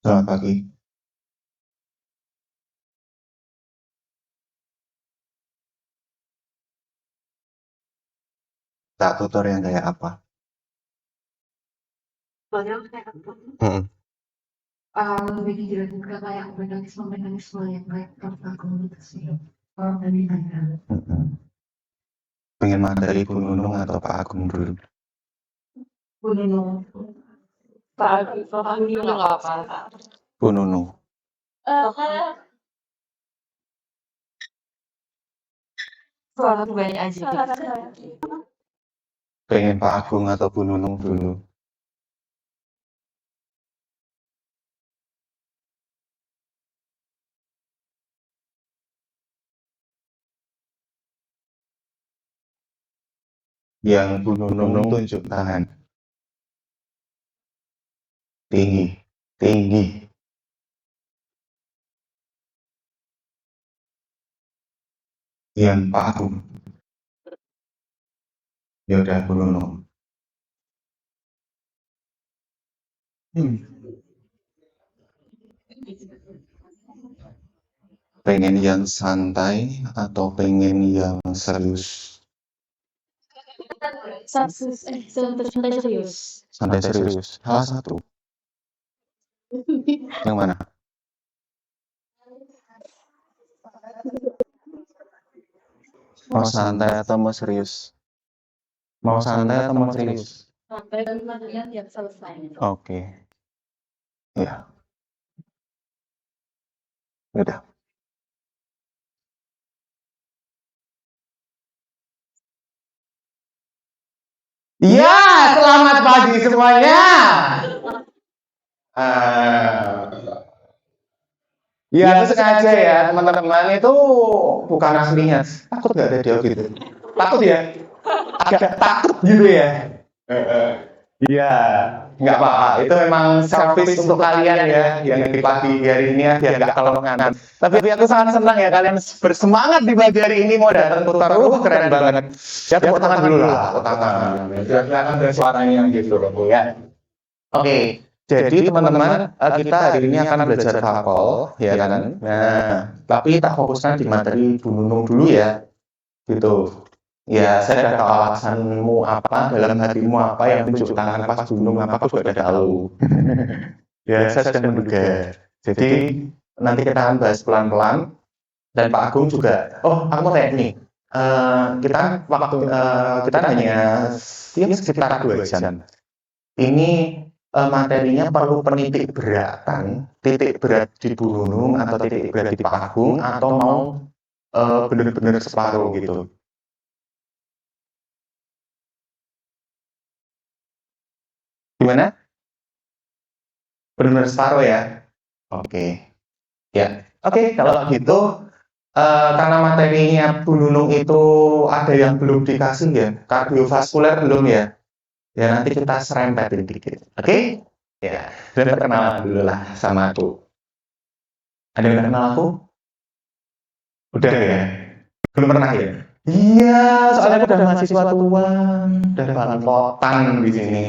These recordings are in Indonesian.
Selamat pagi. Tak tutor yang kayak apa? Mm-mm. Lebih dijelasin ke kayak mekanisme yang kayak komunikasi orang tadi nanya. Mm-mm. Pengen materi Bu Nunung atau Pak Agung dulu? Bu Nunung. Pak Agung juga nggak apa. Bu Nunung. Suara tuh banyak aja. Pengen Pak Agung atau Bu Nunung dulu? Yang Bu Nunung tunjuk tangan. Tinggi. Tinggi. Yang Pak Agung. Ya udah Bu Nunung. Pengen yang santai atau pengen yang serius? Santai serius. Santai serius. Salah satu. Yang mana? Mau santai atau mau serius? Mau santai atau mau serius? Sampai materinya tiap selesai. Oke. Ya, udah. Ya, selamat pagi semuanya. Ya, itu sengaja ya, teman-teman itu bukan aslinya. Takut nggak ada dia gitu? Takut ya? Agak takut gitu ya? Iya, nggak apa-apa. Itu memang service untuk kalian ya, yang di pagi hari ini ya, biar nggak kelongan. Tapi aku sangat senang ya kalian bersemangat di pagi hari ini mau datang tutor. Keren banget. Ya, tepuk tangan dulu lah, tepuk tangan. Biar kelihatan dari suaranya gitu loh, ya. Oke, jadi teman-teman, kita hari ini akan belajar fakol, ya kan? Nah, tapi tak fokuskan di materi Bu Nunung dulu ya, gitu. Ya, saya udah tahu alasanmu apa, dalam hatimu apa, yang tunjuk tangan pas Bu Nunung apa, aku juga udah tahu. Ya, saya sudah menduga. Jadi, nanti kita akan bahas pelan-pelan, dan Pak Agung juga, oh, aku mau tanya nih, kita hanya sekitar 2 jam. Ini materinya perlu penitik beratan, titik berat di Bu Nunung atau titik berat di Pak Agung, atau mau bener-bener separuh gitu. Gimana? Bener-bener separuh ya? Oke. Ya. Oke, kalau gitu, karena materinya Bu Nunung itu ada yang belum dikasih ya, kardiovaskuler belum ya? Ya nanti kita serempetin dikit. Oke? Ya. Dan perkenalan dulu lah sama aku. Ada yang kenal aku? Udah ya? Belum pernah ya? Iya, soalnya aku udah mahasiswa tua, udah bangkotan di sini.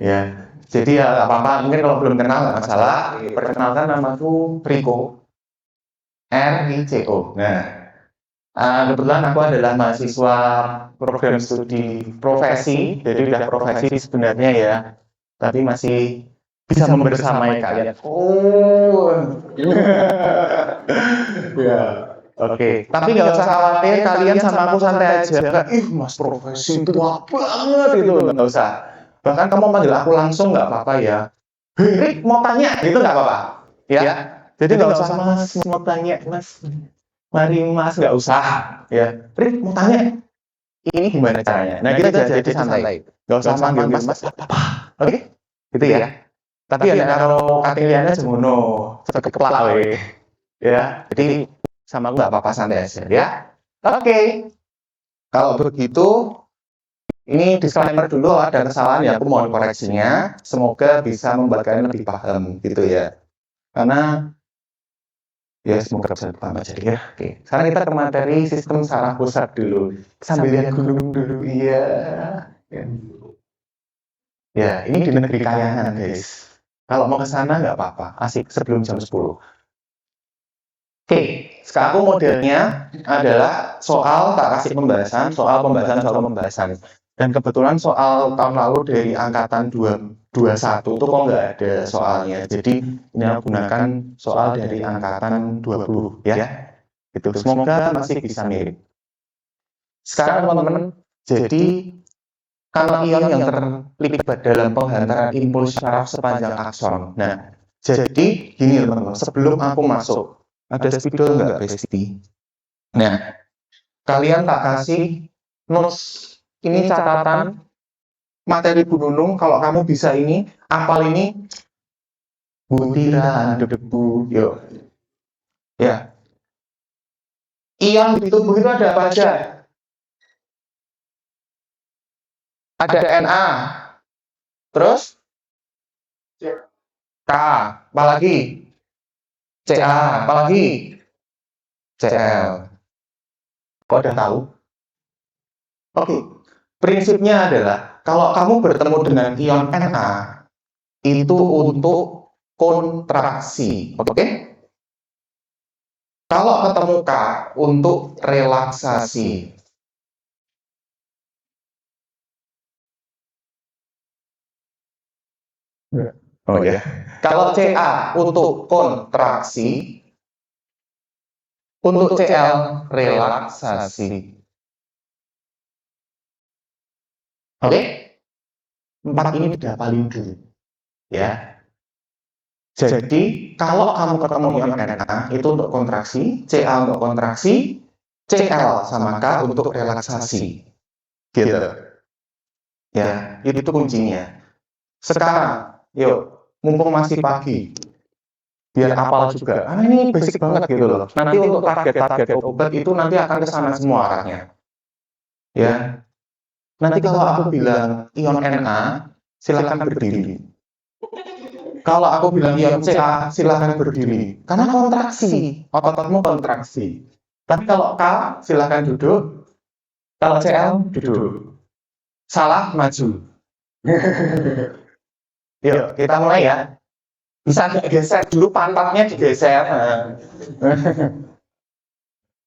Ya, jadi ya nggak apa-apa. Mungkin kalau belum kenal nggak masalah. Perkenalkan namaku Riko, RICO. Nah, kebetulan aku adalah mahasiswa program studi profesi, jadi udah profesi sebenarnya ya, tapi masih bisa membersamai kalian. Oh, ya. Oke, tapi nggak usah khawatir, kalian sama aku santai aja. Kayak, ih, Mas Profesi tua banget itu, nggak usah. Bahkan kamu manggil aku langsung nggak apa-apa ya. Hei, Rik, mau tanya, gitu nggak apa-apa. Ya, jadi nggak usah Mas, mau tanya, Mas. Mari Mas, nggak usah. Ya, Rik, mau tanya, ini gimana caranya? Nah, kita jadi santai. Nggak usah manggil Mas, apa. Oke, gitu ya. Tapi ya, kalau katingannya semono, sekeplak, weh. Ya, jadi sama aku nggak apa-apa santai aja ya. Oke, kalau begitu ini disclaimer dulu, ada kesalahan ya, aku mohon koreksinya. Semoga bisa membuat kalian lebih paham gitu ya. Karena ya semoga bisa paham aja ya. Oke, sekarang kita ke materi sistem saraf pusat dulu. Sambil lihat gunung dulu, iya. Ya, ini di negeri kayangan guys. Kalau mau ke sana nggak apa-apa, asik sebelum jam 10. Oke, sekarang modelnya adalah soal tak kasih pembahasan, soal pembahasan. Dan kebetulan soal tahun lalu dari angkatan 221 itu kok nggak ada soalnya. Jadi ini aku gunakan soal dari angkatan 20 ya. Itu semoga masih bisa mirip. Sekarang teman-teman, jadi kalau ion yang terlibat dalam penghantaran impuls syaraf sepanjang akson. Nah, jadi gini teman-teman, sebelum aku masuk, ada spidol nggak Besti? Nah, kalian tak kasih notes, ini catatan materi Bu Nunung, kalau kamu bisa ini, apal ini, butiran debu, yuk. Ya, ion di tubuh itu ada apa aja? Ada Na, terus K, apalagi? Ca, apalagi? Cl. Kok udah tahu? Oke, prinsipnya adalah kalau kamu bertemu dengan ion Na, itu untuk kontraksi, oke? Kalau ketemu K, untuk relaksasi. Oh ya. Kalau Ca untuk kontraksi, untuk Cl relaksasi. Oke? 4 ini udah paling dulu. Ya. Jadi, kalau kamu ketemu ion Na, itu untuk kontraksi, Ca untuk kontraksi, Cl sama K untuk relaksasi. Gitu. Ya, itu kuncinya. Sekarang, yuk, mumpung masih pagi, biar apal juga. Karena ini basic banget gitu loh. Nanti untuk target-target obat itu nanti akan ke sana semua arahnya. Ya. Nanti kalau aku bilang ion Na, silakan berdiri. Kalau aku bilang ion Ca, silakan berdiri. Karena kontraksi, ototmu kontraksi. Tapi kalau K, silakan duduk. Kalau Cl, duduk. Salah, maju. Yuk, kita mulai ya. Bisa nggak geser dulu pantatnya digeser.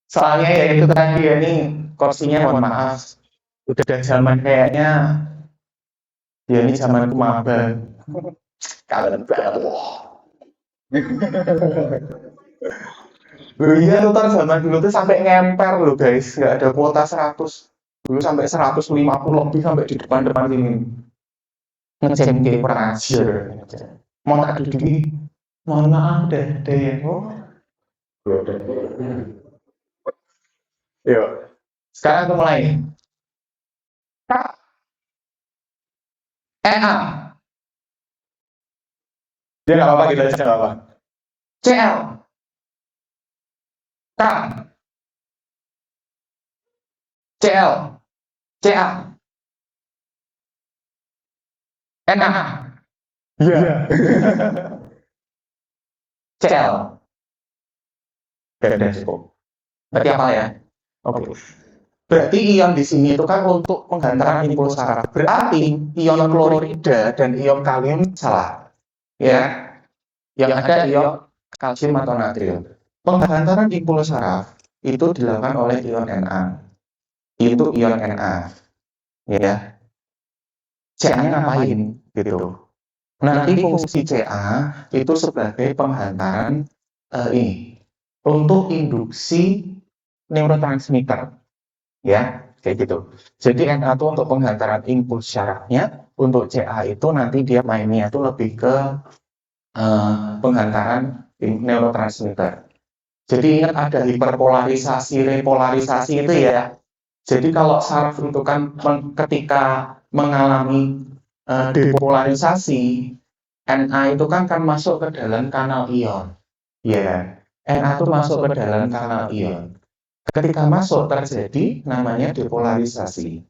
Soalnya ya itu tadi ya, ini kursinya mohon maaf. Udah zaman kayaknya, ya ini zaman maba. Kangen banget. Loh iya nonton zaman dulu tuh sampai ngemper loh guys, nggak ada kuota 100. Dulu sampai 150 lebih sampai di depan-depan sini. Ngeceng kayak kurang ajar. Mau tak duduk, mohon maaf deh. Oh. Yuk, sekarang aku mulai. K, Na. Dia nggak apa-apa, kita aja nggak apa. Cl, K, Cl, Ca, Na. Iya. Cl. Udah cukup. Berarti apa ya? Oke. Berarti ion di sini itu kan untuk penghantaran impuls syaraf. Berarti ion klorida dan ion kalium salah. Ya. Yang ada ion kalsium atau natrium. Penghantaran impuls syaraf itu dilakukan oleh ion Na. Itu ion Na. Ya. Ca-nya ngapain gitu. Nanti fungsi Ca itu sebagai penghantaran ini untuk induksi neurotransmitter. Ya, kayak gitu. Jadi Na itu untuk penghantaran impuls syarafnya, untuk Ca itu nanti dia mainnya itu lebih ke penghantaran neurotransmitter. Jadi ingat ada hiperpolarisasi, repolarisasi itu ya. Jadi kalau saraf itu kan ketika mengalami depolarisasi, Na itu kan masuk ke dalam kanal ion. Ya, Na itu masuk ke dalam kanal ion. Ketika masuk terjadi namanya depolarisasi.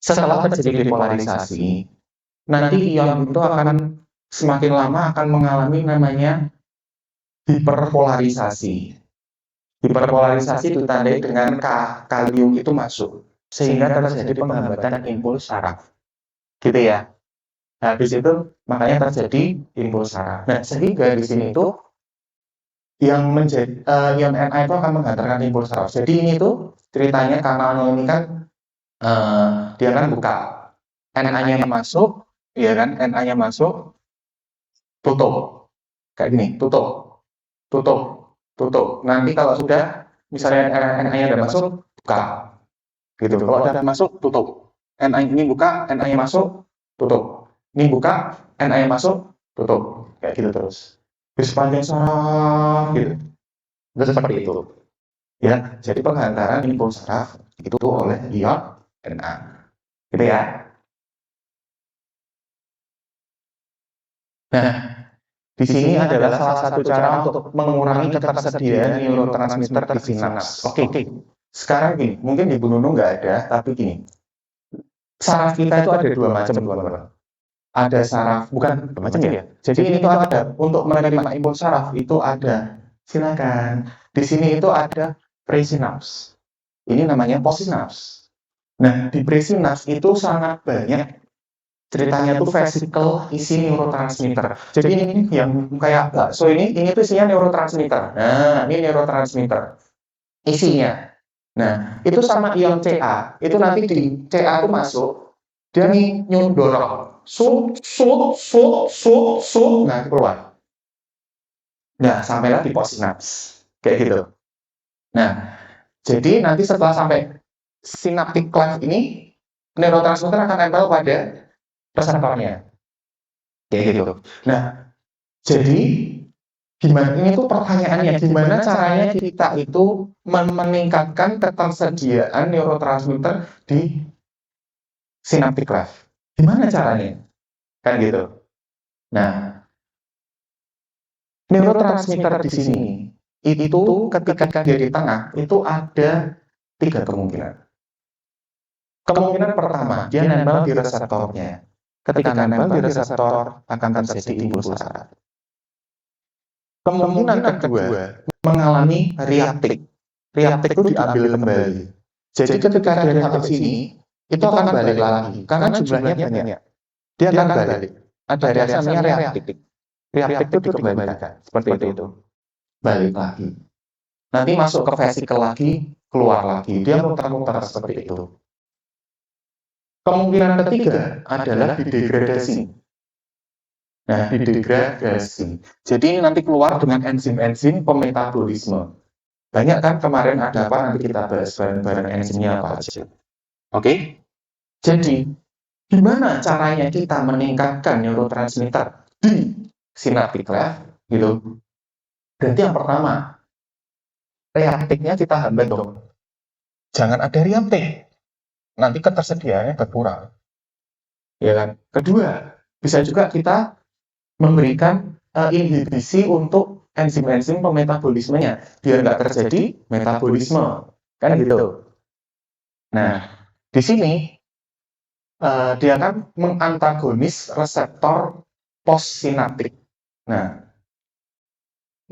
Setelah terjadi depolarisasi, nanti ion itu akan semakin lama akan mengalami namanya hiperpolarisasi. Hiperpolarisasi ditandai dengan kalium itu masuk, sehingga terjadi penghambatan impuls syaraf. Gitu ya. Habis itu makanya terjadi impuls saraf. Nah, sehingga di sini itu yang menjadi ion Na itu akan menghantarkan impuls saraf. Jadi ini tuh ceritanya karena ini kan dia kan buka Na-nya masuk, ya kan? Na-nya masuk, tutup. Kayak gini, tutup, tutup, tutup. Nanti kalau sudah misalnya Na-nya udah masuk, buka. Gitu. Kalau udah masuk, tutup. Na ini buka, Na-nya masuk, tutup. Ini buka, Na-nya masuk, tutup. Kayak gitu terus. Di sepanjang saraf gitu. Itu seperti itu. Ya, jadi penghantaran impuls saraf itu oleh ion Na. Gitu ya. Nah, di sini adalah salah satu cara untuk mengurangi ketersediaan neurotransmitter di sinaps. Oke. Sekarang gini, mungkin di Bu Nunung nggak ada, tapi gini. Saraf kita itu ada dua macam, teman-teman. Ada saraf, bukan macam ya. Jadi ini tuh ada untuk menerima impuls saraf itu ada. Silakan. Di sini itu ada presinaps. Ini namanya postsinaps. Nah, di presinaps itu sangat banyak ceritanya tuh vesikel isi neurotransmitter. Jadi ini yang kayak bakso ini tuh isinya neurotransmitter. Nah, ini neurotransmitter isinya. Nah, itu sama ion Ca. Itu nanti di Ca itu masuk, dia nih dorong. Nah, keluar. Nah, sampailah di postsinaps. Kayak gitu. Nah, jadi nanti setelah sampai synaptic cleft ini, neurotransmitter akan nempel pada reseptornya. Kayak gitu. Nah, jadi gimana ini tuh pertanyaannya, gimana caranya kita itu meningkatkan ketersediaan neurotransmitter di synaptic cleft? Gimana caranya? Kan gitu. Nah, neurotransmitter di sini itu ketika dia di tengah itu ada 3 kemungkinan. Kemungkinan pertama, dia nempel di reseptornya. Ketika nempel di reseptor akan terjadi impuls saraf. Kemungkinan kedua, mengalami reaptik. Reaptik itu diambil kembali. Jadi ketika dia sampai sini, itu akan balik lagi. Karena jumlahnya banyak. Dia akan balik. Ada reaksi namanya reaptik. Reaptik itu dikembalikan. Seperti itu. Balik lagi. Nanti masuk ke vesikel lagi, keluar lagi. Dia muter-muter seperti itu. Kemungkinan ketiga adalah didegradasi. Nah, didegradasi. Jadi ini nanti keluar dengan enzim-enzim pemetabolisme. Banyak kan kemarin ada apa, nanti kita bahas bareng-bareng enzimnya apa aja. Oke? Jadi, gimana caranya kita meningkatkan neurotransmitter di synaptic cleft? Gitu. Berarti yang pertama, reaptiknya kita hambat dong. Jangan ada reaptik. Nanti ketersediaannya berkurang. Ya kan? Kedua, bisa juga kita memberikan inhibisi untuk enzim-enzim pemetabolismenya biar nggak terjadi metabolisme, kan gitu. Nah, di sini dia kan mengantagonis reseptor postsinaptik. Nah,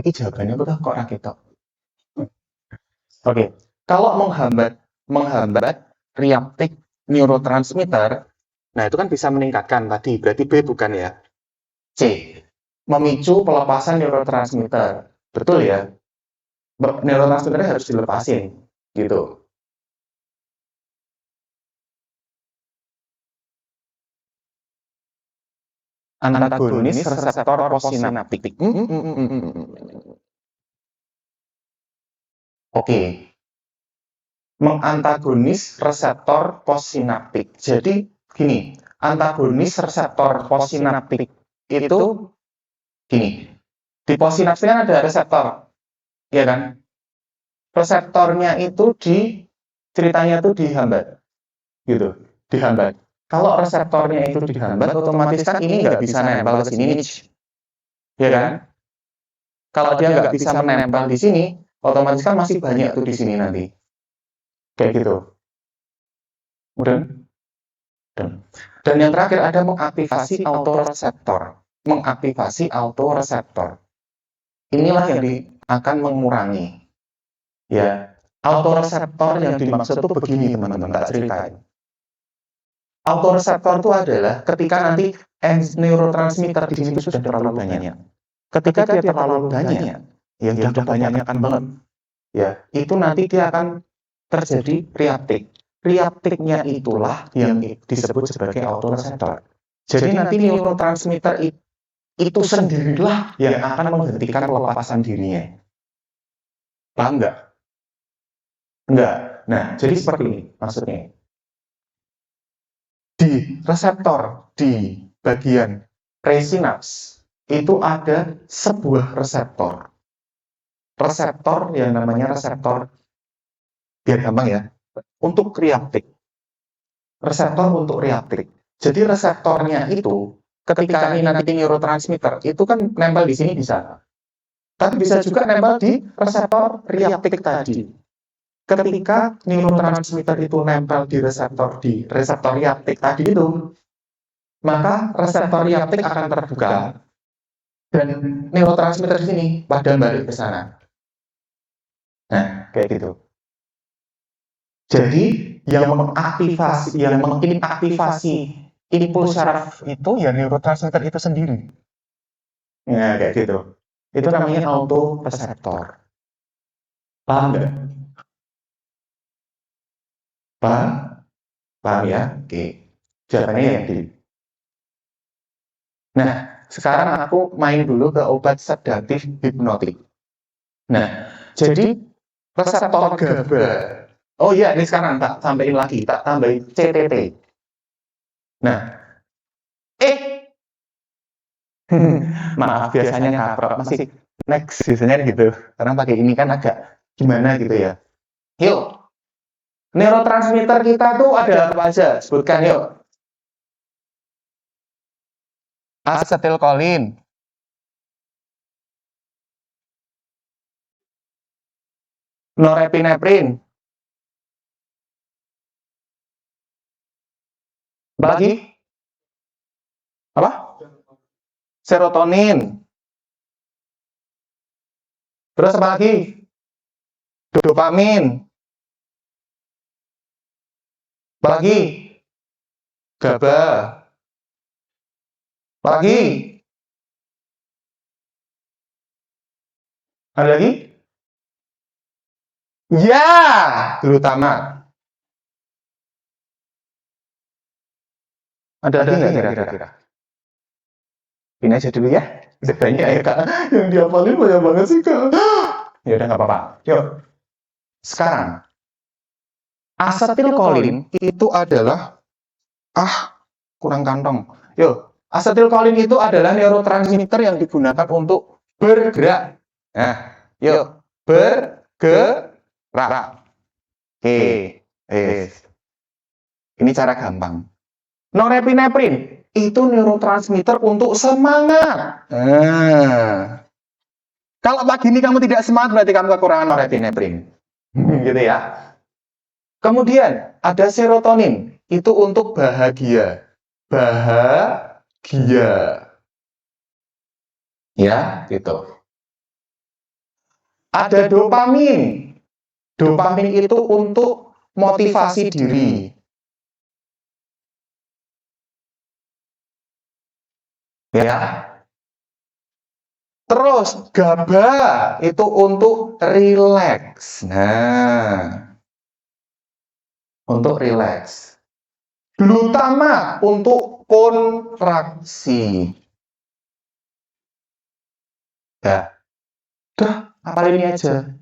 ini jawabannya udah kok rakyat. Oke, kalau menghambat reaptik neurotransmitter, nah itu kan bisa meningkatkan tadi, berarti B bukan ya? C, memicu pelepasan neurotransmitter. Betul ya? Neurotransmitter harus dilepasin, gitu. Antagonis reseptor postsinaptik. Oke. Mengantagonis reseptor postsinaptik. Jadi, gini, antagonis reseptor postsinaptik itu gini. Di postsinapsis kan ada reseptor, ya kan? Reseptornya itu ceritanya itu dihambat, gitu, dihambat. Kalau reseptornya itu dihambat, otomatis kan ini nggak bisa nempel ke sini, ya kan? Kalau dia nggak bisa menempel di sini, otomatis kan masih banyak tuh di sini nanti, kayak gitu. Dan yang terakhir ada mengaktifasi autoreseptor. Mengaktifasi autoreseptor. Inilah yang akan mengurangi. Ya, autoreseptor yang dimaksud itu begini teman-teman, tak ceritain. Autoreseptor itu adalah ketika nanti neurotransmitter di sini itu sudah terlalu banyak. Ketika dia terlalu banyak, yang sudah kebanyakan banget, ya itu nanti dia akan terjadi reuptake. Reuptake-nya itulah yang disebut sebagai autoreseptor. Jadi nanti neurotransmitter itu sendirilah yang akan menghentikan pelepasan dirinya. Paham nggak? Enggak. Nah, jadi seperti ini maksudnya. Di reseptor di bagian presinaps itu ada sebuah reseptor. Reseptor yang namanya reseptor, biar gampang ya, untuk reuptake. Reseptor untuk reuptake. Jadi reseptornya itu, ketika ini nanti neurotransmitter, itu kan nempel di sini bisa. Tapi bisa juga nempel di reseptor reuptake tadi. Ketika neurotransmitter itu nempel di reseptor reuptake tadi itu, maka reseptor reuptake akan terbuka dan neurotransmitter di sini pada balik ke sana. Nah, kayak gitu. Jadi yang mengaktifasi impuls syaraf itu ya neurotransmitter itu sendiri. Ya, kayak gitu. Itu namanya autoreseptor. Paham nggak? Paham? Paham ya? Oke. Jawabannya yang di. Nah, sekarang aku main dulu ke obat sedatif hipnotik. Nah, jadi reseptor GABA. Oh iya, ini sekarang tak tambahin lagi, tak tambahin CTT. Nah, maaf biasanya kaprok, masih next biasanya gitu. Karena pakai ini kan agak gimana gitu ya. Yuk, neurotransmitter kita tuh ada apa aja? Sebutkan yuk. Asetilkolin, norepinefrin, lagi apa? Serotonin. Terus apa lagi? Dopamin. Apa lagi? GABA. Apa lagi? Ada lagi? Ya, terutama. Ada lagi nggak kira-kira? Ini aja dulu ya. Banyak ya kak. Yang dihafalin banyak banget sih kak. Ya udah nggak apa-apa. Yuk. Sekarang, asetilkolin itu adalah kurang kantong. Yuk, asetilkolin itu adalah neurotransmitter yang digunakan untuk bergerak. Nah, yuk, bergerak. Oke. Ini cara gampang. Norepinefrin itu neurotransmitter untuk semangat. Kalau pagi ini kamu tidak semangat berarti kamu kekurangan norepinefrin. Gitu ya. Kemudian ada serotonin, itu untuk bahagia. Ya, gitu. Ada dopamin. Dopamin itu untuk motivasi diri. Ya. Terus GABA itu untuk rileks. Nah, untuk rileks. Glutama untuk kontraksi. Ya, udah, hafal ini aja.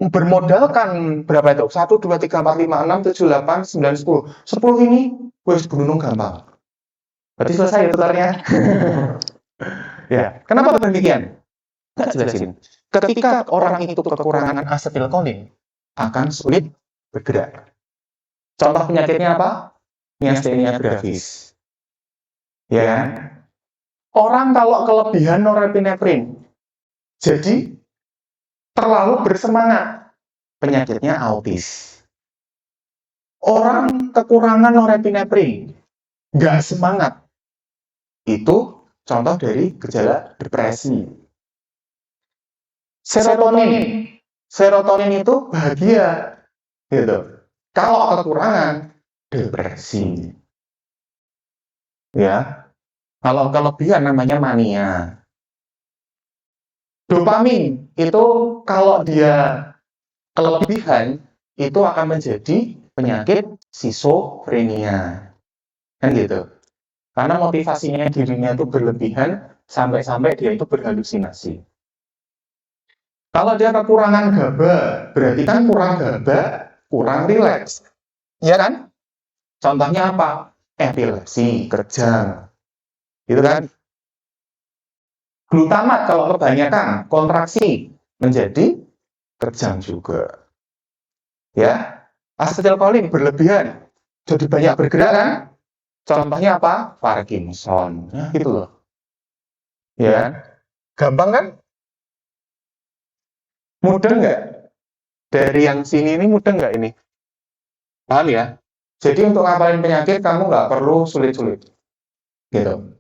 Bermodalkan berapa itu? 1, 2, 3, 4, 5, 6, 7, 8, 9, 10. 10 ini, wes gunung gampang. Berarti selesai tutornya. Ya, kenapa demikian? Nggak jelasin. Ketika orang itu kekurangan asetilkolin, akan sulit bergerak. Contoh penyakitnya apa? Myasthenia gravis. Ya kan? Orang kalau kelebihan norepinefrin, jadi terlalu bersemangat, penyakitnya autis. Orang kekurangan norepinefrin, nggak semangat, itu contoh dari gejala depresi. Serotonin itu bahagia, gitu. Kalau kekurangan, depresi. Ya. Kalau kelebihan namanya mania. Dopamin itu kalau dia kelebihan itu akan menjadi penyakit schizophrenia. Kan gitu. Karena motivasinya dirinya itu berlebihan sampai-sampai dia itu berhalusinasi. Kalau dia kekurangan GABA, berarti kan kurang GABA, kurang rileks. Iya kan? Contohnya apa? Epilepsi, kejang. Gitu kan? Glutamat kalau kebanyakan kontraksi menjadi kejang juga. Ya, asetilkolin berlebihan jadi banyak bergerak kan? Contohnya apa? Parkinson. Nah, gitu loh. Ya kan? Gampang kan? Mudah nggak? Dari yang sini ini mudah nggak ini? Paham ya? Jadi untuk ngapalin penyakit kamu nggak perlu sulit-sulit. Gitu.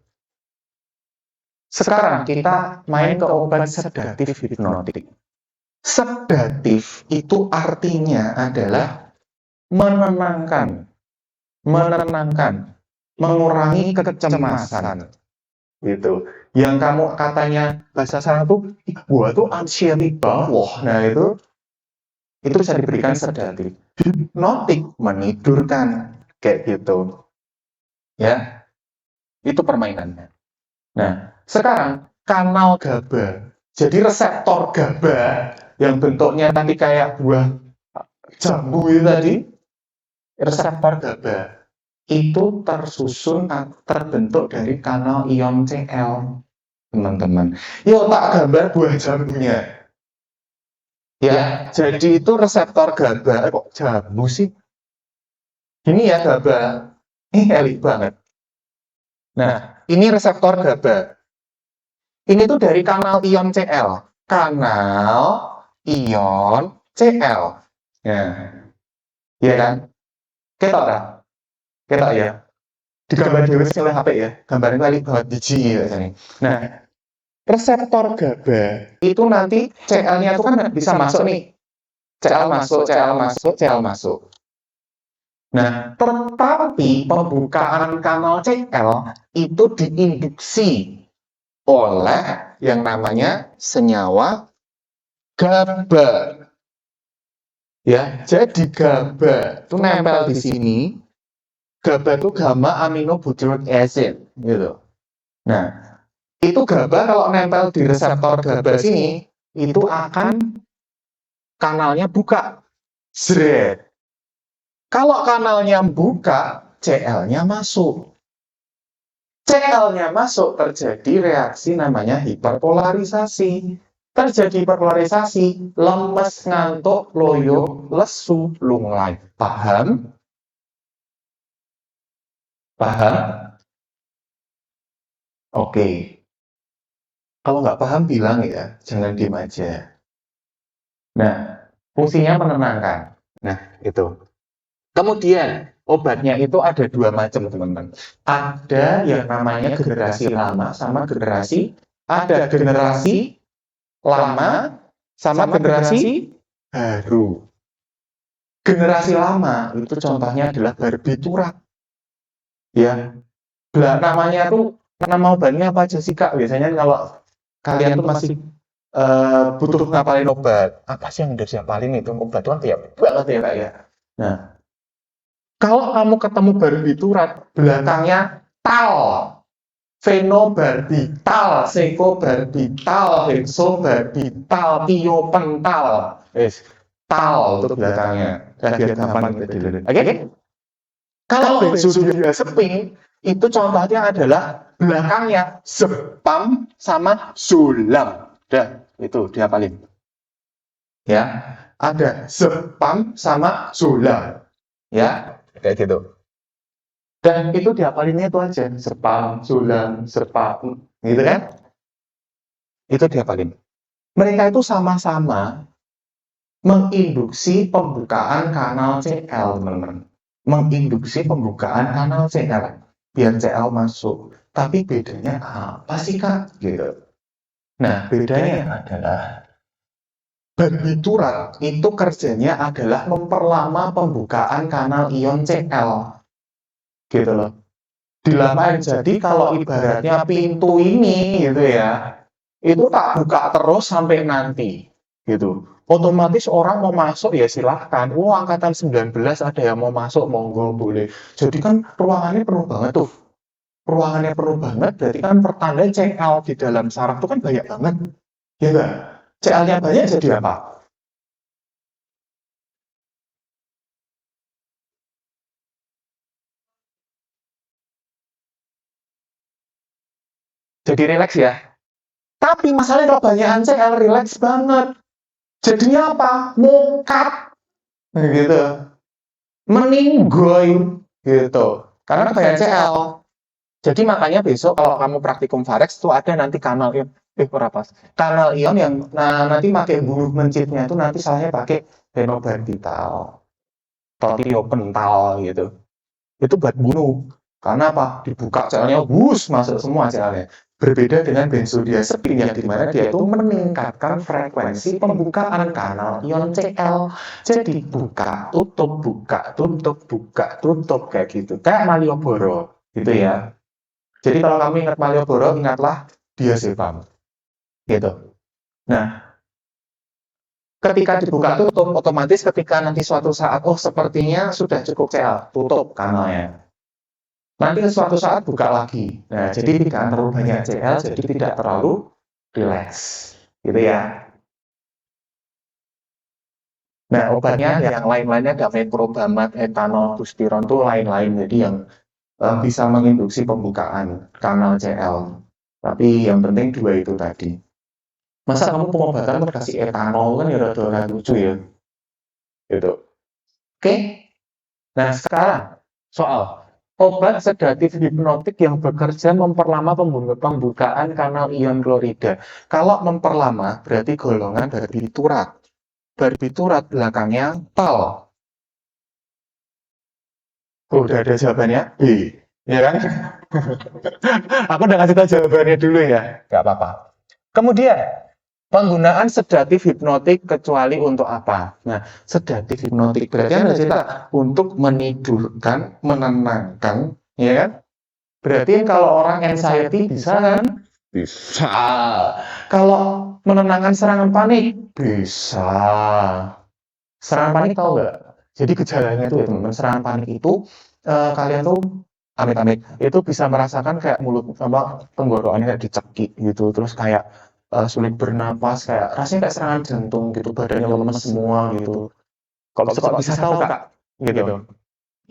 Sekarang kita main ke obat sedatif hipnotik. Sedatif itu artinya adalah menenangkan, mengurangi kecemasan. Gitu. Yang kamu katanya bahasa sana tuh, gua tuh anxiety banget. Nah itu bisa diberikan sedatif. Hipnotik menidurkan kayak gitu. Ya, itu permainannya. Nah, sekarang kanal GABA. Jadi reseptor GABA yang bentuknya tadi kayak buah jambu itu tadi, reseptor GABA itu terbentuk dari kanal ion Cl, teman-teman. Yuk tak gambar buah jambunya. Ya, jadi itu reseptor GABA. Kok jambu sih? Ini ya GABA. Ini elit banget. Nah, ini reseptor GABA. Ini tuh dari kanal ion Cl. Kanal ion Cl. Ya, iya kan? Ketok kan? Ketok ya? Di gambar dewe oleh HP ya. Gambarnya itu elit banget biji ya. Nah, reseptor GABA itu nanti Cl-nya itu kan bisa masuk nih. Cl masuk. Nah, tetapi pembukaan kanal Cl itu diinduksi oleh yang namanya senyawa GABA. Ya, jadi GABA itu nempel di sini. GABA itu gamma aminobutyric acid, gitu. Nah, itu GABA kalau nempel di reseptor GABA sini, itu akan kanalnya buka. Zret. Kalau kanalnya buka, Cl-nya masuk. Cl-nya masuk, terjadi reaksi namanya hiperpolarisasi. Terjadi hiperpolarisasi, lemes, ngantuk, loyo, lesu, lunglai. Paham? Paham? Oke. Kalau nggak paham bilang ya, jangan diem aja. Nah, fungsinya menenangkan. Nah, itu. Kemudian, obatnya itu ada dua macam, teman-teman. Ada yang namanya generasi lama sama generasi, ada generasi lama sama generasi baru. Generasi lama itu contohnya adalah barbiturat. Ya, namanya tuh nama obatnya apa aja sih Kak? Biasanya kalau kalian tuh masih butuh ngapalin obat, apa sih yang udah siapalin itu obat tuh ya banget ya Kak ya. Nah, kalau kamu ketemu barbiturat, belakangnya tal, fenobarbital, sekobarbital, hexobarbital, tiopental, tal itu belakangnya. Biar gampang kita dulu. Oke? Kalau benzodiazepin itu contohnya adalah belakangnya zepam sama zolam. Udah, itu dihafalin. Ya, ada zepam sama zolam. Ya, kayak gitu. Dan itu dihapalinnya itu aja, zepam, zolam, zepam, gitu kan? Itu dihafalin. Mereka itu sama-sama menginduksi pembukaan kanal Cl, teman-teman. Menginduksi pembukaan kanal Cl biar Cl masuk. Tapi bedanya apa sih Kak? Gitu. Nah, bedanya adalah barbiturat itu kerjanya adalah memperlama pembukaan kanal ion Cl. Gitu loh. Dilampain. Jadi kalau ibaratnya pintu ini gitu ya, itu tak buka terus sampai nanti gitu. Otomatis orang mau masuk ya silahkan. Oh, angkatan 19 ada yang mau masuk, monggo boleh. Jadi kan ruangannya penuh banget tuh. Ruangannya penuh banget, berarti kan pertanda CL di dalam saraf itu kan banyak banget. Ya enggak? CL-nya banyak jadi apa? Jadi rileks ya. Tapi masalahnya kebanyakan CL rileks banget. Jadinya apa? Mokat gitu. Meninggoy gitu. Karena kebanyakan CL. Jadi makanya besok kalau kamu praktikum Varex tuh ada nanti kanal ion, berapa? Kanal ion yang nanti pakai bunuh mencitnya itu nanti salahnya pakai phenobarbital, tiopental gitu. Itu buat bunuh. Karena apa? Dibuka celnya, bus masuk semua celnya. Berbeda dengan benzodiazepin yang dimana dia itu meningkatkan frekuensi pembukaan kanal ion CL. Jadi buka, tutup, kayak gitu. Kayak Malioboro, gitu ya. Jadi kalau kamu ingat Malioboro, ingatlah diazepam. Gitu. Nah, ketika dibuka tutup, otomatis ketika nanti suatu saat, oh sepertinya sudah cukup CL, tutup kanalnya. Nanti suatu saat buka lagi. Nah, jadi tidak terlalu banyak CL, jadi tidak terlalu rileks. Gitu ya. Nah, obatnya yang lain-lainnya ada meprobamat, etanol, bustiron itu lain-lain. Jadi yang bisa menginduksi pembukaan kanal CL. Tapi yang penting dua itu tadi. Masa kamu pengobatan kasih etanol kan ya rada lucu ya. Gitu. Oke. Nah, sekarang soal obat sedatif hipnotik yang bekerja memperlama pembukaan kanal ion klorida. Kalau memperlama berarti golongan barbiturat. Barbiturat belakangnya tal. Udah ada jawabannya? B. Ya kan? Aku udah ngasih tahu jawabannya dulu ya. Gak apa-apa. Kemudian, penggunaan sedatif hipnotik kecuali untuk apa? Nah, sedatif hipnotik berarti Anda cerita untuk menidurkan, menenangkan, ya kan? Berarti kalau orang anxiety bisa kan? Bisa. Kalau menenangkan serangan panik, bisa. Serangan panik tahu nggak? Jadi gejalanya itu ya teman-teman, serangan panik itu kalian tuh amit-amit itu bisa merasakan kayak mulut apa tenggorokannya kayak dicekik gitu, terus kayak sulit bernapas, kayak rasanya kayak serangan jantung gitu, badannya lemes semua gitu. Kok bisa tahu kak? Gitu.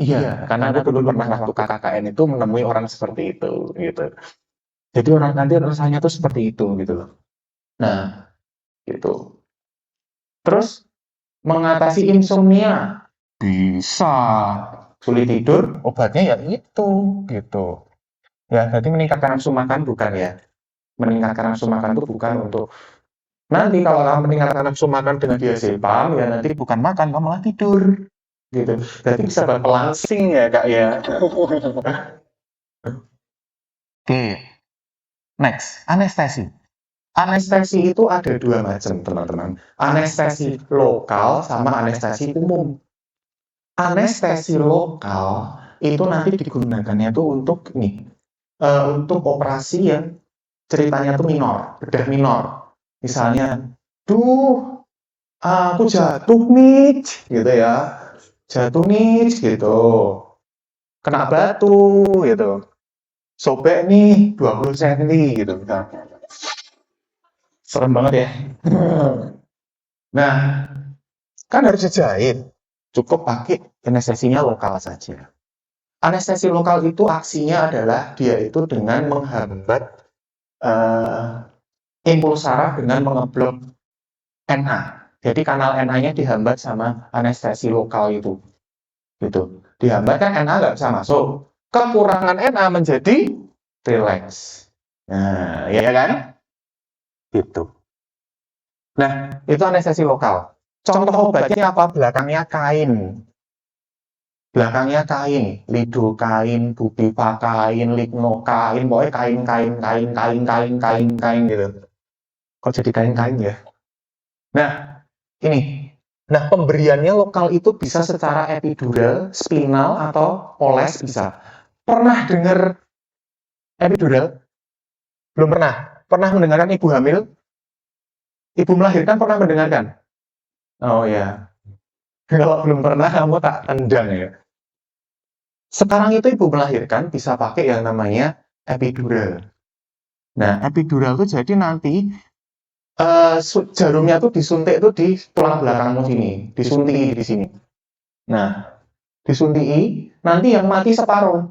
Iya, karena aku dulu pernah waktu KKN itu menemui orang seperti itu gitu. Jadi orang nanti rasanya tuh seperti itu gitu loh. Nah, gitu. Terus mengatasi insomnia bisa. Sulit tidur, obatnya ya itu gitu. Ya, berarti meningkatkan nafsu makan bukan ya? Meningkatkan nafsu makan itu bukan untuk nanti kalau kamu meningkatkan nafsu makan dengan diazepam ya nanti bukan makan, kamu malah tidur. Gitu. Berarti bisa berpelangsing ya, Kak ya. Oke. Next, anestesi. Anestesi itu ada dua macam, teman-teman. Anestesi lokal sama anestesi umum. Anestesi lokal itu nanti digunakannya tuh untuk untuk operasi yang ceritanya tuh minor, bedah minor. Misalnya, aku jatuh nih, gitu ya. Jatuh nih, gitu. Kena batu, gitu. Sobek nih 20 cm, gitu. Serem banget ya. Nah, kan harus dijahit. Cukup pakai anestesinya lokal saja. Anestesi lokal itu aksinya adalah dia itu dengan menghambat impuls saraf dengan mengeblok NA. Jadi kanal NA-nya dihambat sama anestesi lokal itu. Gitu. Dihambat kan NA nggak bisa masuk. Kekurangan NA menjadi relax. Nah, ya kan? Gitu. Nah, itu anestesi lokal. Contoh obatnya apa? Belakangnya kain. Belakangnya kain, lidokain, bupivakain, lignokain, pokoknya kain gitu. Kok jadi kain ya? Nah, ini. Nah, pemberiannya lokal itu bisa secara epidural, spinal, atau oles bisa. Pernah dengar Epidural? Belum pernah? Pernah mendengarkan ibu hamil? Ibu melahirkan pernah mendengarkan? Oh ya. Kalau belum pernah, kamu tak tendang ya. Sekarang itu ibu melahirkan bisa pakai yang namanya epidural. Nah, epidural itu jadi nanti jarumnya tuh disuntik tuh di tulang belakangmu sini, disuntik di sini. Nah, disuntik, nanti yang mati separuh.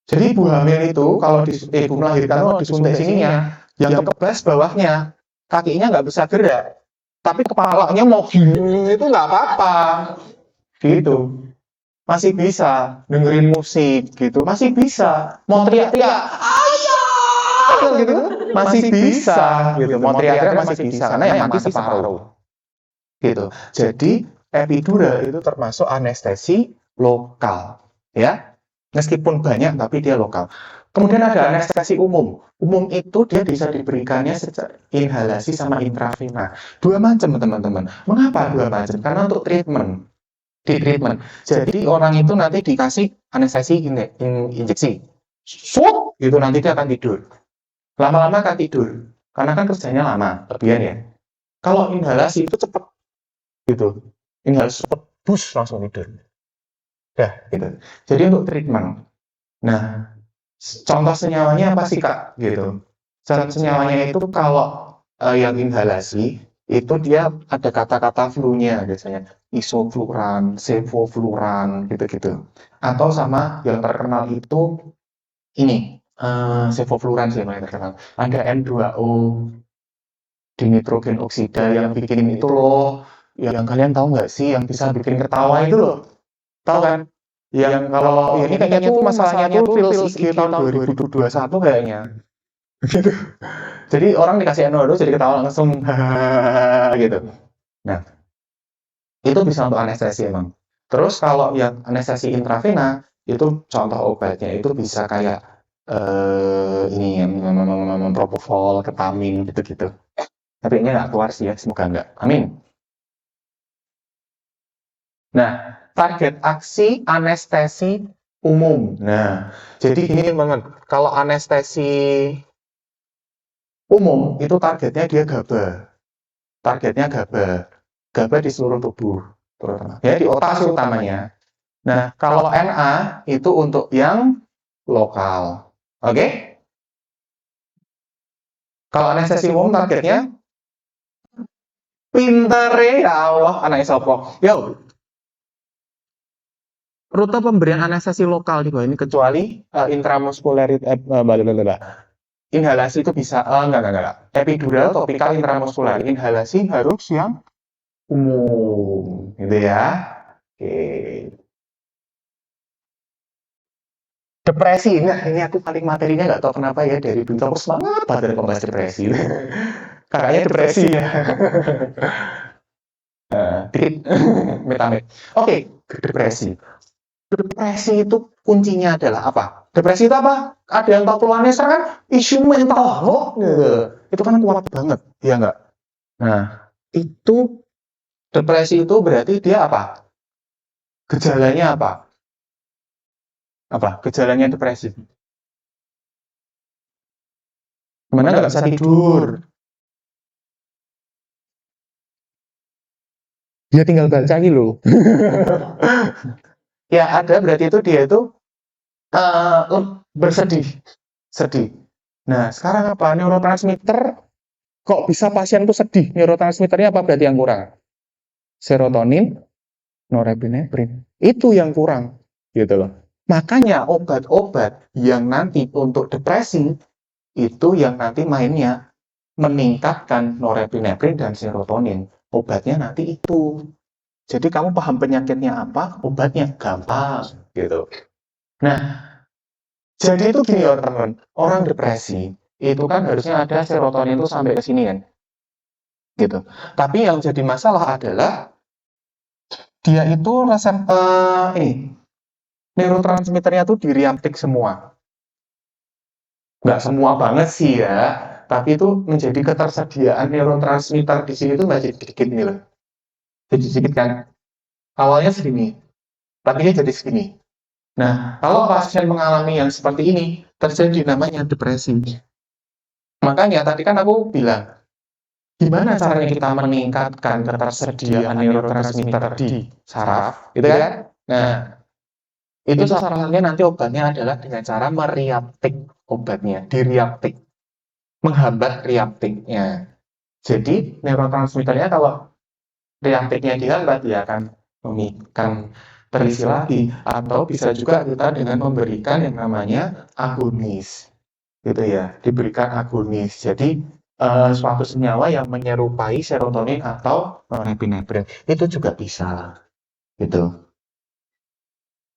Jadi ibu hamil itu kalau ibu melahirkan tuh disuntik sininya, yang kebas bawahnya, kakinya nggak bisa gerak, tapi kepalanya mau gini itu nggak apa-apa, gitu. Masih bisa dengerin musik gitu, masih bisa mau teriak-teriak, ayah gitu, masih bisa gitu, mau teriak-teriak masih bisa karena yang mati separuh, gitu. Jadi epidural itu termasuk anestesi lokal, ya. Meskipun banyak, tapi dia lokal. Kemudian ada anestesi umum. Umum itu dia bisa diberikannya secara inhalasi sama intravena. Dua macam, teman-teman. Mengapa dua macam? Karena untuk treatment. Di treatment. Jadi orang itu nanti dikasih anestesi injeksi. Sup, gitu nanti dia akan tidur. Lama-lama akan tidur. Karena kan kerjanya lama, lebihan ya. Kalau inhalasi itu cepat. Gitu. Inhalasi cepat, bus langsung tidur. Dah, gitu. Jadi untuk treatment. Nah, contoh senyawanya apa sih, Kak? Gitu. Contoh senyawanya itu kalau yang inhalasi, itu dia ada kata-kata flu-nya biasanya. Isofluran, sevofluran, gitu-gitu. Atau sama yang terkenal itu, ini, sevofluran sih yang paling terkenal. Ada N2O, dinitrogen oksida yang bikin itu loh. Yang kalian tahu nggak sih, yang bisa bikin ketawa itu loh? Tahu kan? Yang kalau ini kayaknya tuh masalahnya tuh Fils IG tahun 2021 kayaknya. Gitu. Jadi orang dikasih N2O jadi ketawa langsung gitu. Nah, itu bisa untuk anestesi emang. Terus kalau yang anestesi intravena itu contoh obatnya itu bisa kayak ini propofol, ketamin gitu-gitu. Tapi ini nggak keluar sih ya, semoga nggak. Amin. Nah, target aksi anestesi umum. Nah, jadi gini banget. Kalau anestesi umum itu targetnya dia GABA. Targetnya GABA. GABA di seluruh tubuh, terutama. Ya, di otak sih utamanya. Nah, kalau NA itu untuk yang lokal. Oke? Kalau anestesi umum targetnya pinter ya Allah, anak sopo. Yo, rute pemberian anestesi lokal di bawah ini kecuali intramuskuler inhalasi itu bisa enggak. Epidural, topikal, intramuskuler. Inhalasi harus yang umum, gitu ya. Oke. Depresi, nah ini aku paling materinya nggak tahu kenapa ya dari dulu aku semangat banget membahas depresi. Kakaknya depresi ya. Dikit metamit. Oke, depresi. Depresi itu kuncinya adalah apa? Depresi itu apa? Ada yang tahu keluarnya sekarang kan isu mental loh, gitu. Itu kan kuat banget, ya nggak? Nah, itu depresi itu berarti dia apa? Gejalanya apa? Apa? Gejalanya depresi. Gimana nggak bisa tidur? Dia tinggal baca gitu loh. Ya ada berarti itu dia itu bersedih, sedih. Nah sekarang apa neurotransmitter kok bisa pasien itu sedih? Neurotransmitternya apa berarti yang kurang? Serotonin, norepinefrin itu yang kurang, gitu loh. Makanya obat-obat yang nanti untuk depresi itu yang nanti mainnya meningkatkan norepinefrin dan serotonin. Obatnya nanti itu. Jadi kamu paham penyakitnya apa, obatnya gampang, gitu. Nah, jadi itu gini teman-teman, orang depresi itu kan harusnya ada serotonin itu sampai ke sini kan, gitu. Tapi yang jadi masalah adalah dia itu ini neurotransmitternya tuh direuptake semua. Nggak semua banget sih ya, tapi itu menjadi ketersediaan neurotransmitter di sini tuh masih sedikit nih loh. Jadi sedikit kan. Awalnya segini, tapi dia jadi segini. Nah, kalau pasien mengalami yang seperti ini, terjadi namanya depresi. Makanya tadi kan aku bilang, gimana caranya kita meningkatkan ketersediaan neurotransmitter di saraf, gitu kan? Nah, itu salah satunya nanti obatnya adalah dengan cara meriaptik obatnya, diriaptik, menghambat riaptiknya. Jadi neurotransmitternya kalau riaptiknya dihambat, dia akan terisi lagi, atau bisa juga kita dengan memberikan yang namanya agonis, gitu ya, diberikan agonis. Jadi suatu senyawa yang menyerupai serotonin atau norepinefrin itu juga bisa, gitu.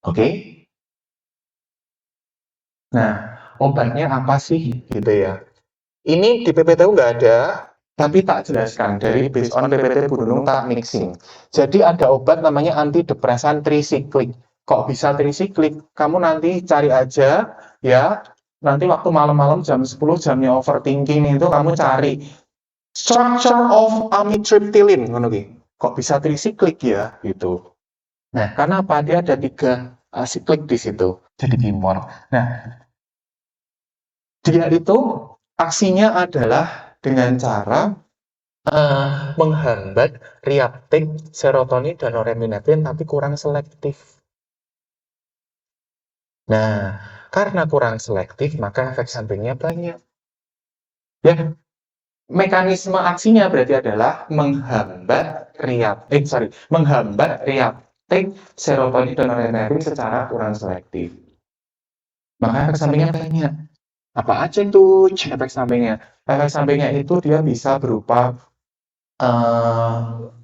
Oke? Nah, obatnya apa sih, gitu ya? Ini di PPTU nggak ada, tapi tak jelaskan dari based on PPT Gunung tak mixing. Jadi ada obat namanya antidepresan trisiklik. Kok bisa trisiklik? Kamu nanti cari aja ya. Nanti waktu malam-malam jam 10 jamnya overthinking itu kamu cari structure of amitriptyline ngono ki. Kok bisa trisiklik ya gitu. Nah, karena apa? Dia ada 3 siklik di situ. Jadi dimor. Nah, dia itu aksinya adalah dengan cara menghambat reaptik serotonin dan norepinefrin tapi kurang selektif. Nah, karena kurang selektif maka efek sampingnya banyak. Ya, mekanisme aksinya berarti adalah menghambat reaptik serotonin dan norepinefrin secara kurang selektif. Maka efek sampingnya banyak. Apa aja tuh efek sampingnya? Efek sampingnya itu dia bisa berupa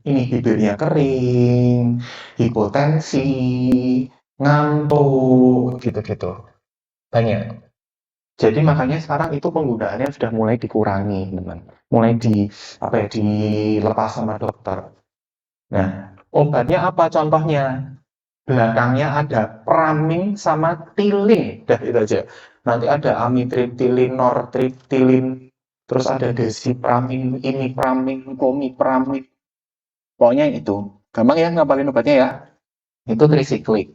ini bibirnya kering, hipotensi, ngantuk, gitu-gitu. Banyak. Jadi makanya sekarang itu penggunaannya sudah mulai dikurangi, teman. Mulai dilepas sama dokter. Nah, obatnya apa contohnya? Belakangnya ada praming sama tilin. Dah itu aja. Nanti ada amitriptilin, nortriptilin, terus ada desipraming, imipraming, komipraming. Pokoknya itu. Gampang ya ngapalin obatnya ya. Itu trisiklik.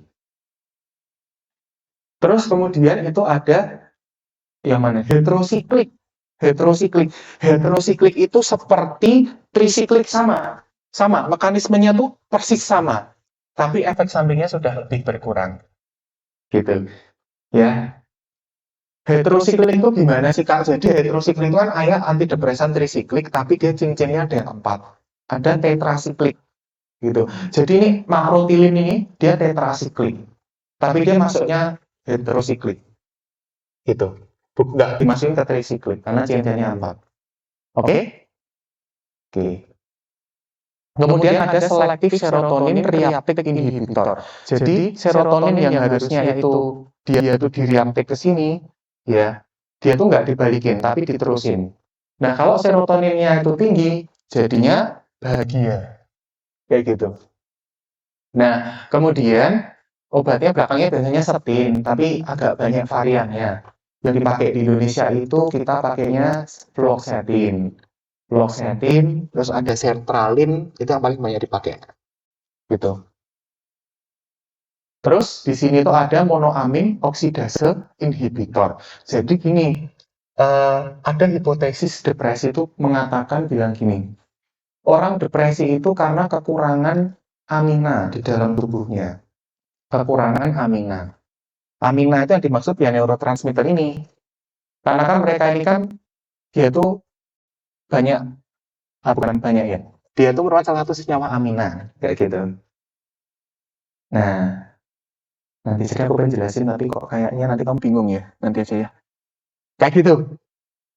Terus kemudian itu ada yang mana? Heterosiklik. Heterosiklik itu seperti trisiklik sama. Sama, mekanismenya tuh persis sama. Tapi efek sampingnya sudah lebih berkurang. Gitu. Ya. Heterosiklik itu gimana sih Kak? Jadi heterosiklik itu kan kayak antidepresan trisiklik, tapi dia cincinnya ada 4. Ada tetrasiklik. Gitu. Jadi ini makrotilin ini dia tetrasiklik, tapi dia masuknya heterosiklik. Gitu. Nggak dimasukin ke trisiklik karena cincinnya 4. Oke? Oke. Kemudian ada selective serotonin reuptake inhibitor. Jadi serotonin yang harusnya itu dia tuh direuptake ke sini, ya, dia tuh nggak dibalikin, tapi diterusin. Nah, kalau serotoninnya itu tinggi, jadinya bahagia. Kayak gitu. Nah, kemudian obatnya belakangnya biasanya setin, tapi agak banyak variannya. Yang dipakai di Indonesia itu kita pakainya fluoxetine. Fluoxetine, terus ada sertralin, itu yang paling banyak dipakai. Gitu. Terus di sini tuh ada monoamin oksidase inhibitor. Jadi gini, ada hipotesis depresi itu mengatakan bilang gini, orang depresi itu karena kekurangan amina di dalam tubuhnya. Kekurangan amina. Amina itu yang dimaksud ya neurotransmitter ini. Karena kan mereka ini kan dia tuh banyak, bukan banyak ya. Dia tuh merupakan salah satu senyawa amina, kayak gitu. Nah, nanti saya aku pengen jelasin, tapi kok kayaknya nanti kamu bingung ya. Nanti aja ya. Kayak gitu.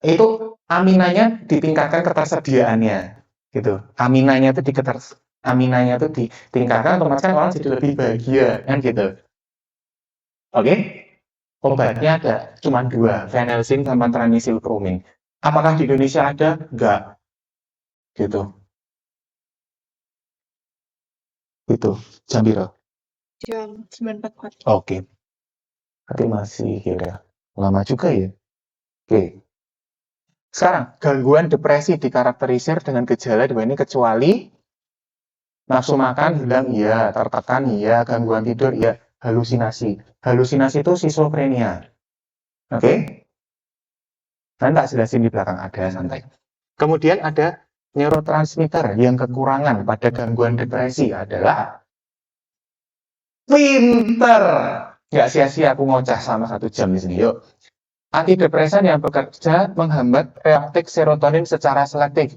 Itu aminanya ditingkatkan ketersediaannya, gitu. Aminanya itu ditingkatkan, otomatis kan orang jadi lebih bahagia, kan gitu. Oke? Obatnya ada cuma 2, phenelsin sama tranisilpromine. Apakah di Indonesia ada? Enggak. Gitu. Itu jam berapa? Jam 9.44. Oke. Berarti masih kira lama juga ya. Oke. Sekarang, gangguan depresi dikarakterisir dengan gejala dua ini kecuali nafsu makan hilang, iya, tertekan, iya, gangguan tidur, iya, halusinasi. Halusinasi itu schizophrenia. Oke? Nanti tak jelasin di belakang, ada santai. Kemudian ada neurotransmitter yang kekurangan pada gangguan depresi adalah pinter. Nggak sia-sia aku ngoceh sama 1 jam di sini. Yuk. Antidepresan yang bekerja menghambat reuptake serotonin secara selektif.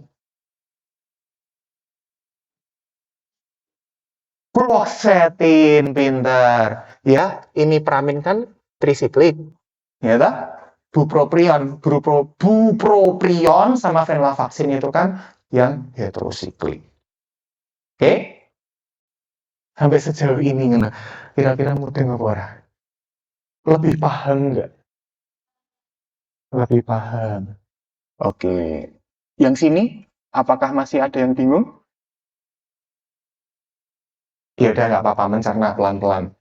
Fluoxetine, pinter. Ya, ini pramin kan trisiklik. Ya toh? Bupropion sama venlafaxine itu kan yang heterosiklik. Oke? Sampai sejauh ini kira-kira mudeng apa ora? Lebih paham nggak? Lebih paham. Oke. Yang sini, apakah masih ada yang bingung? Ya udah nggak apa-apa, mencerna pelan-pelan.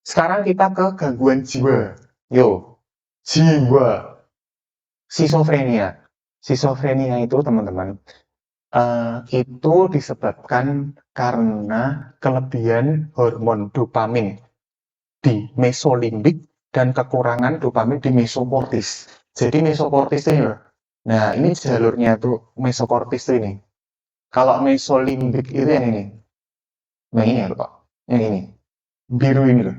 Sekarang kita ke gangguan jiwa. Yo, jiwa. Schizophrenia. Schizophrenia itu teman-teman, itu disebabkan karena kelebihan hormon dopamin di mesolimbik dan kekurangan dopamin di mesokortis. Jadi mesokortis ini, nah ini jalurnya tuh mesokortis tuh ini. Kalau mesolimbik itu yang ini. Nah ini ya kok, yang ini. Biru ini loh.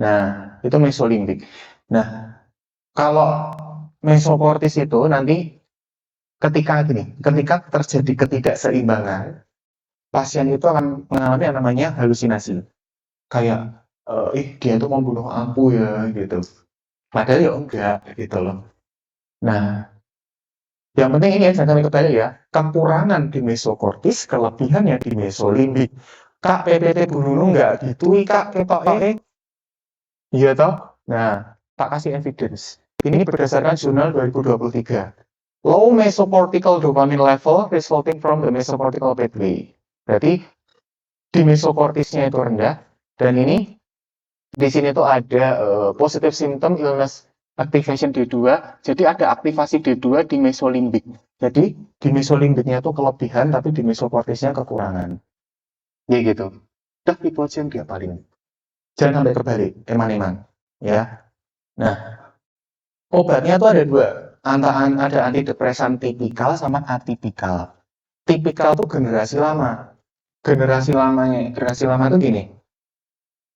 Nah, itu mesolimbik. Nah, kalau mesokortis itu nanti ketika terjadi ketidakseimbangan, pasien itu akan mengalami yang namanya halusinasi. Kayak, dia itu membunuh aku ya, gitu. Padahal ya enggak, gitu loh. Nah, yang penting ini ya, jangan sampai kebalik ya. Kekurangan di mesokortis, kelebihannya di mesolimbik. Kak, PPT Bu Nunung enggak gitu, Kak, ketoknya. Iya toh? Nah, tak kasih evidence. Ini berdasarkan jurnal 2023. Low mesocortical dopamine level resulting from the mesocortical pathway. Berarti di mesokortisnya itu rendah, dan ini di sini tuh ada positive symptom illness activation D2. Jadi ada aktivasi D2 di mesolimbik. Jadi di mesolimbiknya itu kelebihan, tapi di mesokortisnya kekurangan. Ya gitu. Udah itu aja yang dia paling. Jangan sampai kebalik, eman-eman. Ya. Nah, obatnya tuh ada 2. Ada antidepresan tipikal sama atipikal. Tipikal tuh generasi lama. Generasi lama itu gini.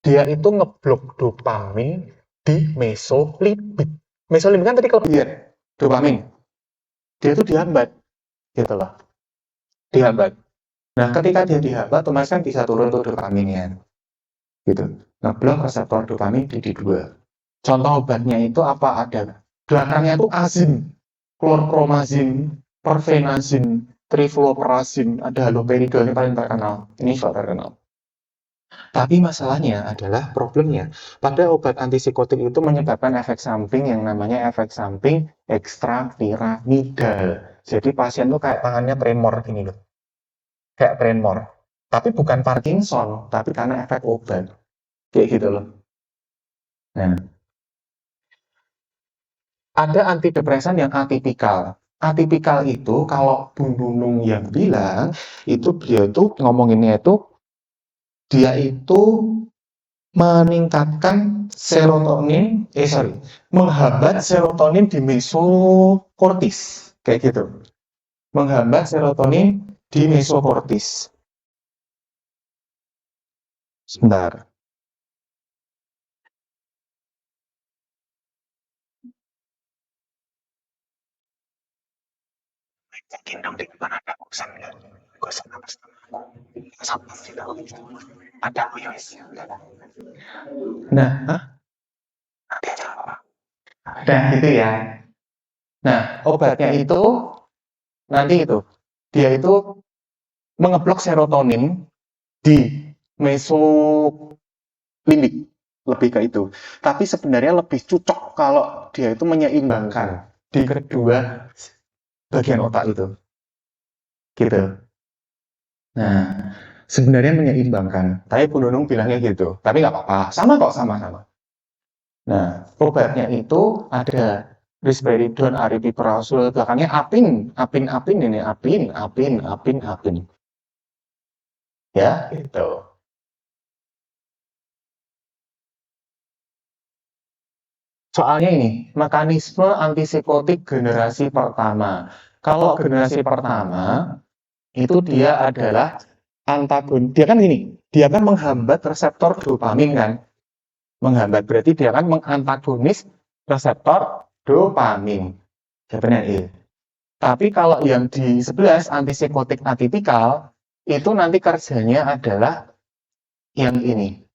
Dia itu ngeblok dopamin di mesolimbik. Mesolimbik kan tadi kelebihan dopamin. Dia tuh dihambat. Gitu loh. Dihambat. Nah, ketika dia dihambat, otomatis kan bisa turun tuh dopaminnya. Gitu. Ngeblok reseptor dopamin di D2. Contoh obatnya itu apa ada? Belakangnya itu azin, klorpromazin, perfenazin, trifluoperazin, ada haloperidol, ini paling terkenal. Ini juga terkenal. Tapi masalahnya adalah problemnya pada obat antipsikotik itu menyebabkan efek samping yang namanya efek samping ekstrapiramidal. Jadi pasien tuh kayak tangannya tremor gini loh. Kayak tremor. Tapi bukan Parkinson, tapi karena efek obat. Kayak gitu loh. Nah, ada antidepresan yang atipikal. Atipikal itu kalau Bu Nunung yang bilang, itu dia itu ngomonginnya itu, dia itu meningkatkan serotonin, menghambat serotonin di mesokortis. Kayak gitu. Menghambat serotonin di mesokortis. Sebentar. Yakin dong di depan ada urusan nggak? Gue sama ada wis. Nah, nanti aja apa? Nah, gitu ya. Nah, obatnya itu nanti itu dia itu mengeblok serotonin di mesolimbik, lebih ke itu. Tapi sebenarnya lebih cocok kalau dia itu menyeimbangkan di kedua bagian otak itu. Gitu. Nah, sebenarnya menyeimbangkan. Tapi Bu Nunung bilangnya gitu. Tapi nggak apa-apa. Sama kok, sama-sama. Nah, obatnya itu ada risperidon, aripiprazol, belakangnya apin ini, apin. Ya, gitu. Soalnya ini, mekanisme antipsikotik generasi pertama. Kalau generasi pertama, itu dia adalah antagonis. Dia kan gini, dia kan menghambat reseptor dopamin kan. Menghambat berarti dia kan mengantagonis reseptor dopamin. Jawabannya E. Tapi kalau yang di 11 antipsikotik atipikal, itu nanti kerjanya adalah yang ini.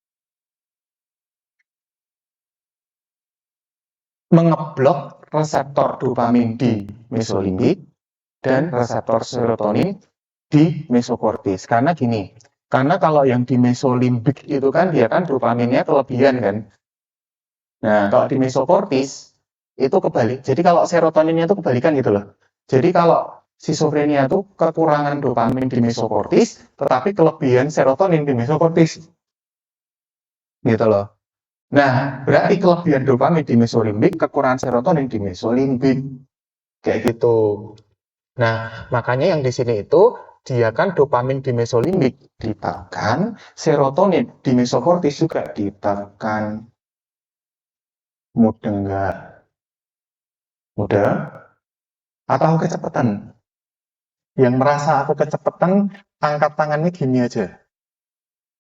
Mengeblok reseptor dopamin di mesolimbik dan reseptor serotonin di mesokortis. Karena gini, karena kalau yang di mesolimbik itu kan dia kan dopaminnya kelebihan kan. Nah, kalau di mesokortis itu kebalik. Jadi kalau serotoninnya itu kebalikan gitu loh. Jadi kalau schizofrenia itu kekurangan dopamin di mesokortis, tetapi kelebihan serotonin di mesokortis. Gitu loh. Nah, berarti kelebihan dopamin di mesolimbik, kekurangan serotonin di mesolimbik. Kayak gitu. Nah, makanya yang di sini itu dia kan dopamin di mesolimbik ditekan, serotonin di mesokortis juga ditekan. Mudah enggak? Mudah? Atau aku kecepatan? Yang merasa aku kecepatan, angkat tangannya gini aja.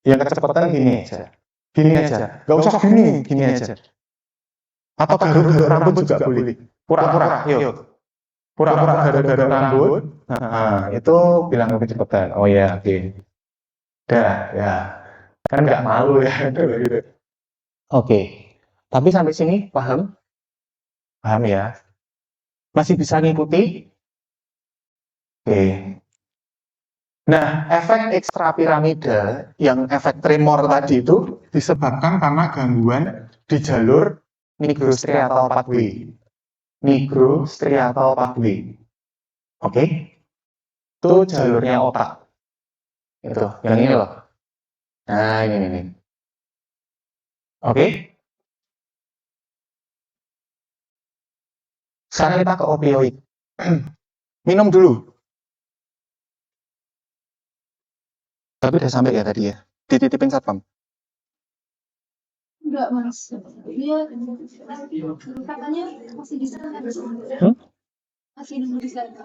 Yang kecepatan gini aja. Gini aja. Gak usah gini aja. Atau garuk-garuk rambut juga boleh. Pura-pura, yuk. Pura-pura garuk-garuk rambut. Nah, itu bilang kecepatan. Oh ya, oke. Dah, ya. Kan nggak malu ya. Gitu. Oke. Tapi sampai sini paham? Paham ya? Masih bisa ngikuti? Oke. Nah, efek ekstrapiramidal yang efek tremor tadi itu disebabkan karena gangguan di jalur nigrostriatal pathway. Nigrostriatal pathway. Oke? Itu jalurnya otak. Itu, yang ini loh. Nah, ini. Oke? Sekarang kita ke opioid. Minum dulu. Tapi udah sampai ya tadi ya? Dititipin satpam. Enggak, Mas. Dia katanya masih di sana. Masih nunggu di sana.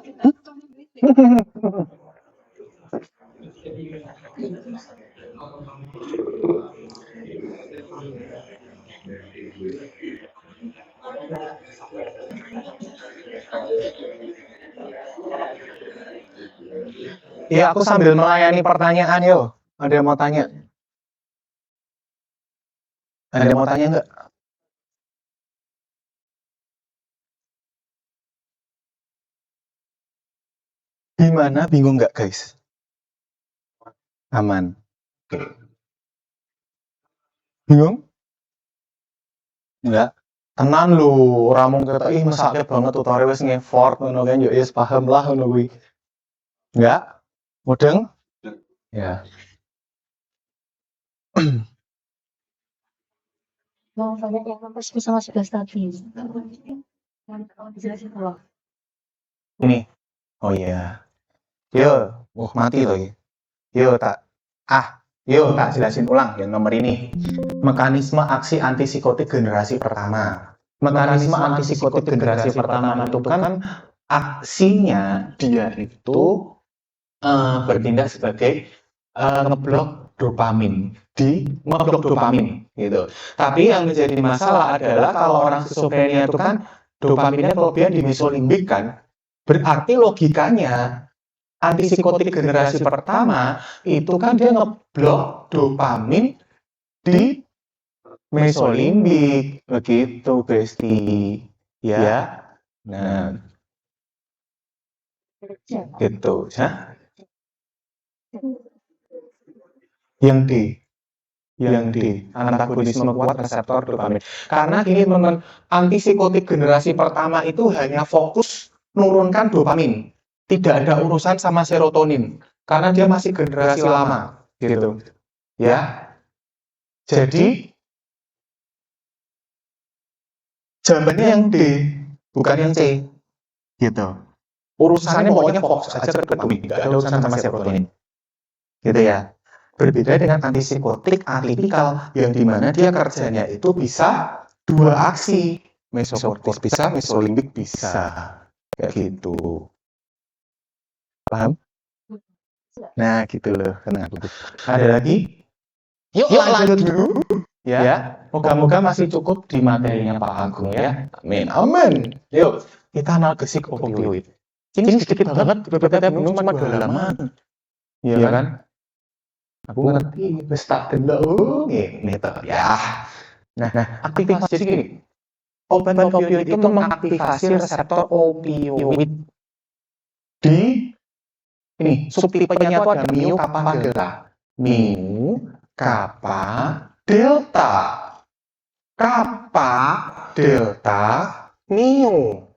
Ya, aku sambil melayani pertanyaan, yo. Ada yang mau tanya? Ada yang mau tanya nggak? Gimana? Bingung nggak, guys? Aman. Bingung? Enggak. Tenan lu, ora mung kata ih mesake banget tutore wis ngeffort ngono kan yo wis paham lah ngono kuwi. Enggak? Mudeng? Ya. Mau tanya yang nomor 11 sama 11 tadi. Dijelasin dulu. Ini. Oh iya. Yo, mati loh ya. Yo tak jelasin ulang yang nomor ini. Mekanisme aksi antipsikotik generasi pertama. Mekanisme antipsikotik generasi pertama itu kan aksinya dia itu bertindak sebagai ngeblok dopamin gitu. Tapi yang menjadi masalah adalah kalau orang skizofrenia itu kan dopaminnya kelebihan di mesolimbik kan. Berarti logikanya antipsikotik generasi pertama itu kan dia ngeblok dopamin di mesolimbik begitu, Besti. Ya. Nah, gitu ya. Yang D, antagonisme kuat reseptor dopamin. Karena gini teman-teman, antipsikotik generasi pertama itu hanya fokus nurunkan dopamin. Tidak ada urusan sama serotonin. Karena dia masih generasi lama. Gitu. Ya. Jadi, jawabannya yang D, bukan yang C. Gitu. Urusannya pokoknya fokus aja ke dopamin. Tidak ada urusan sama serotonin. Gitu ya. Berbeda dengan antipsikotik atipikal yang dimana dia kerjanya itu bisa dua aksi. mesokortis bisa, mesolimbik bisa. Kayak gitu. Paham? Nah, gitu loh. Tenang. Ada lagi? Yuk lanjut dulu. Ya, moga-moga masih cukup di materinya Pak Agung ya. Amin. Amin. Yuk, kita analgezik opioid. Ini sedikit banget, beberapa minum cuma 2 halaman. Iya kan? Aku ngerti, wis tak delok ngene to ya. Nah, aktivasi jadi gini. Obat opioid itu mengaktifasi reseptor opioid di ini subtipenya itu ada mu, kappa, delta. Mu, kappa, delta. Kappa, delta, mu.